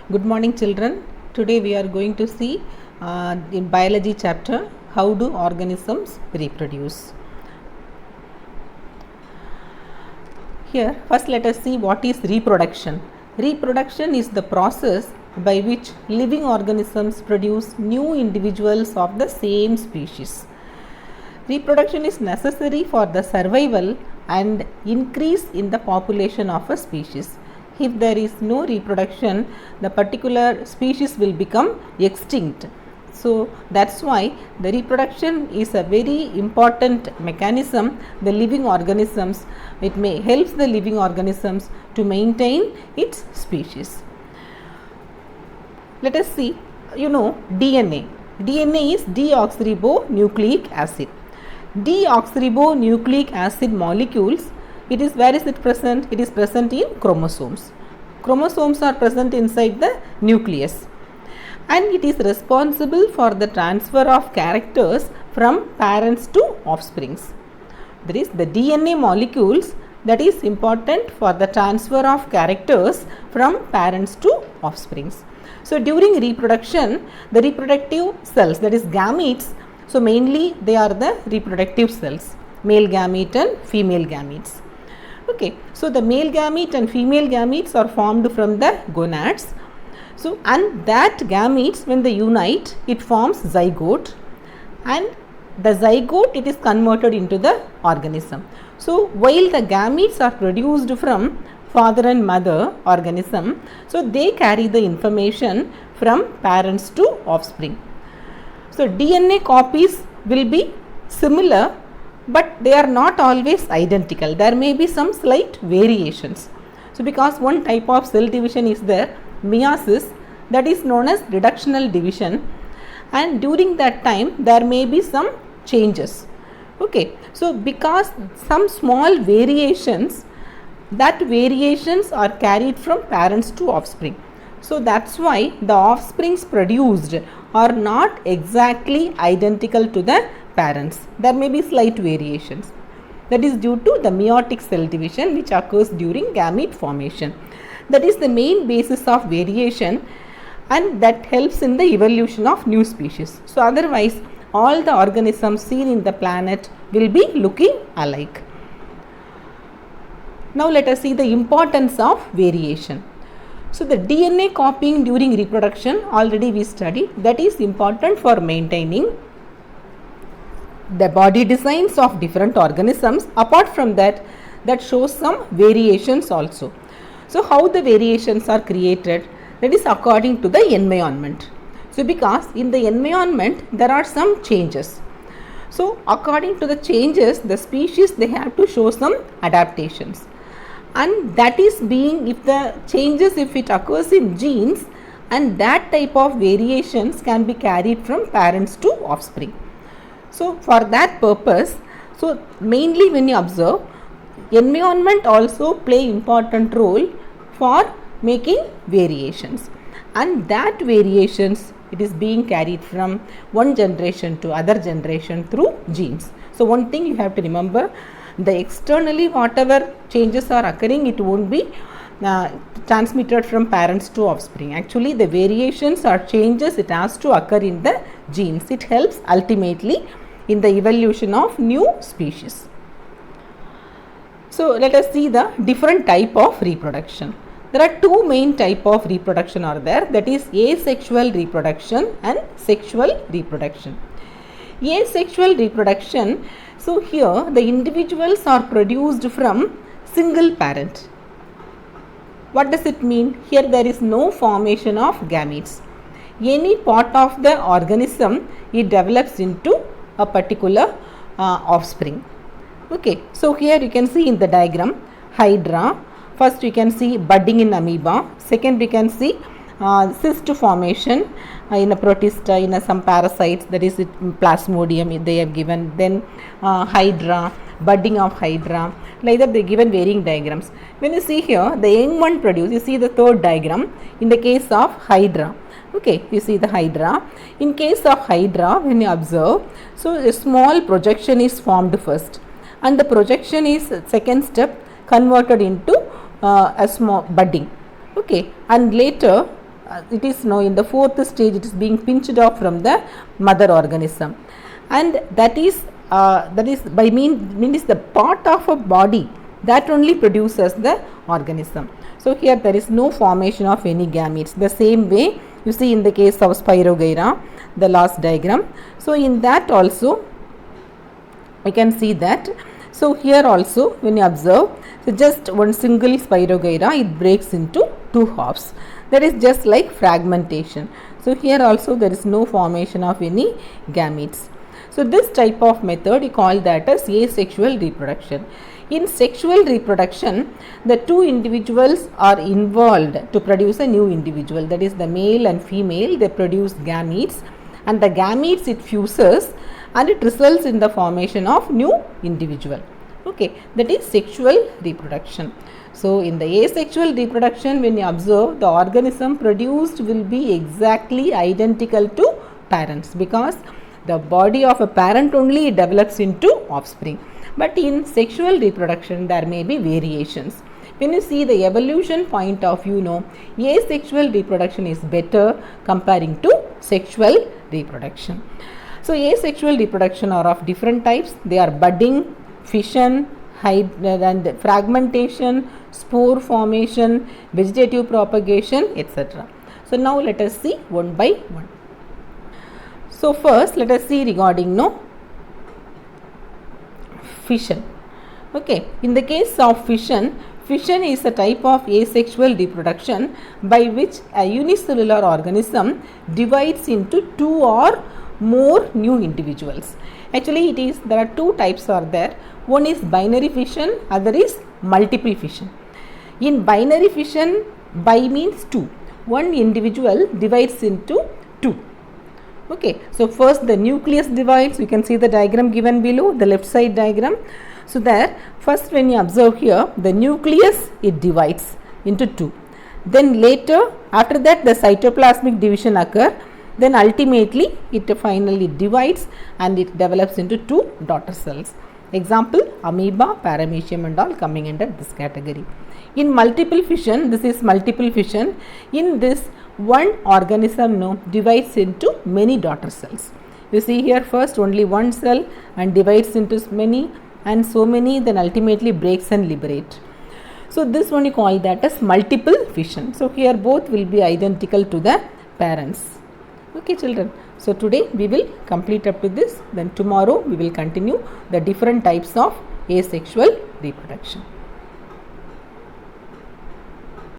Good morning children. Today we are going to see in biology chapter how do organisms reproduce. Here first let us see what is reproduction. Reproduction is the process by which living organisms produce new individuals of the same species. Reproduction is necessary for the survival and increase in the population of a species. If there is no reproduction, the particular species will become extinct. So that's why the reproduction is a very important mechanism. The living organisms, it may helps the living organisms to maintain its species. Let us see, DNA. DNA is deoxyribonucleic acid. Deoxyribonucleic acid molecules, where is it present? It is present in chromosomes. Chromosomes are present inside the nucleus, and it is responsible for the transfer of characters from parents to offsprings. That is, the DNA molecules that is important for the transfer of characters from parents to offsprings. So during reproduction, the reproductive cells, that is gametes, so mainly they are the reproductive cells, male gamete and female gametes. Okay, so the male gamete and female gametes are formed from the gonads. So, and that gametes, when they unite, it forms zygote, and the zygote, it is converted into the organism. So, while the gametes are produced from father and mother organism, so they carry the information from parents to offspring. So, DNA copies will be similar, but they are not always identical. There may be some slight variations. So, because one type of cell division is there, meiosis, that is known as reductional division, and during that time there may be some changes. Okay, so because some small variations, that variations are carried from parents to offspring. So that's why the offsprings produced are not exactly identical to the parents. There may be slight variations. That is due to the meiotic cell division which occurs during gamete formation. That is the main basis of variation, and that helps in the evolution of new species. So otherwise all the organisms seen in the planet will be looking alike. Now let us see the importance of variation. So the DNA copying during reproduction already we studied, that is important for maintaining the body designs of different organisms. Apart from that, that shows some variations also. So how the variations are created? That is according to the environment. So because in the environment there are some changes. So according to the changes, the species, they have to show some adaptations. And that is being, if the changes, if it occurs in genes, and that type of variations can be carried from parents to offspring. So for that purpose, so mainly when you observe, environment also play important role for making variations, and that variations, it is being carried from one generation to other generation through genes. So one thing you have to remember, the externally whatever changes are occurring, it won't be transmitted from parents to offspring. Actually the variations or changes, it has to occur in the genes. It helps ultimately in the evolution of new species. So let us see the different type of reproduction. There are two main type of reproduction are there, that is asexual reproduction and sexual reproduction. Asexual reproduction, so here the individuals are produced from single parent. What does it mean? Here there is no formation of gametes. Any part of the organism, it develops into a particular offspring. Okay, so here you can see in the diagram, hydra. First we can see budding in amoeba. Second we can see cyst formation in a protista, in some parasites, that is plasmodium they have given. Then hydra, budding of hydra. Like that they given varying diagrams. When you see here the young one produced, you see the third diagram in the case of hydra. Okay, you see the hydra. In case of hydra, when you observe, so a small projection is formed first, and the projection is second step converted into a small budding. Okay, and later it is now in the fourth stage, it is being pinched off from the mother organism, and that is by means the part of a body that only produces the organism. So here there is no formation of any gametes. The same way you see in the case of Spirogyra, the last diagram. So in that also we can see that. So here also when you observe, so just one single Spirogyra, it breaks into two halves. That is just like fragmentation. So here also there is no formation of any gametes. So this type of method we call that as asexual reproduction. In sexual reproduction, the two individuals are involved to produce a new individual. That is, the male and female, they produce gametes, and the gametes it fuses and it results in the formation of new individual. Okay, that is sexual reproduction. So in the asexual reproduction, when you observe, the organism produced will be exactly identical to parents, because the body of a parent only develops into offspring. But in sexual reproduction, there may be variations. When you see the evolution point of view, asexual reproduction is better comparing to sexual reproduction. So asexual reproduction are of different types. They are budding, fission, and fragmentation, spore formation, vegetative propagation, etc. So now let us see one by one. So first let us see regarding fission. Okay, in the case of fission, fission is a type of asexual reproduction by which a unicellular organism divides into two or more new individuals. Actually there are two types are there. One is binary fission, other is multiple fission. In binary fission, bi means two. One individual divides into two. Okay, so first the nucleus divides. You can see the diagram given below, the left side diagram. So there, first when you observe here, the nucleus it divides into two. Then later, after that the cytoplasmic division occur. Then ultimately it finally divides and it develops into two daughter cells. Example, amoeba, paramecium and all coming under this category. In multiple fission, this is multiple fission. In this, one organism divides into many daughter cells. You see here, first only one cell and divides into many and so many, then ultimately breaks and liberate. So this one you call that as multiple fission. So here both will be identical to the parents. Okay children, so today we will complete up to this, then tomorrow we will continue the different types of asexual reproduction.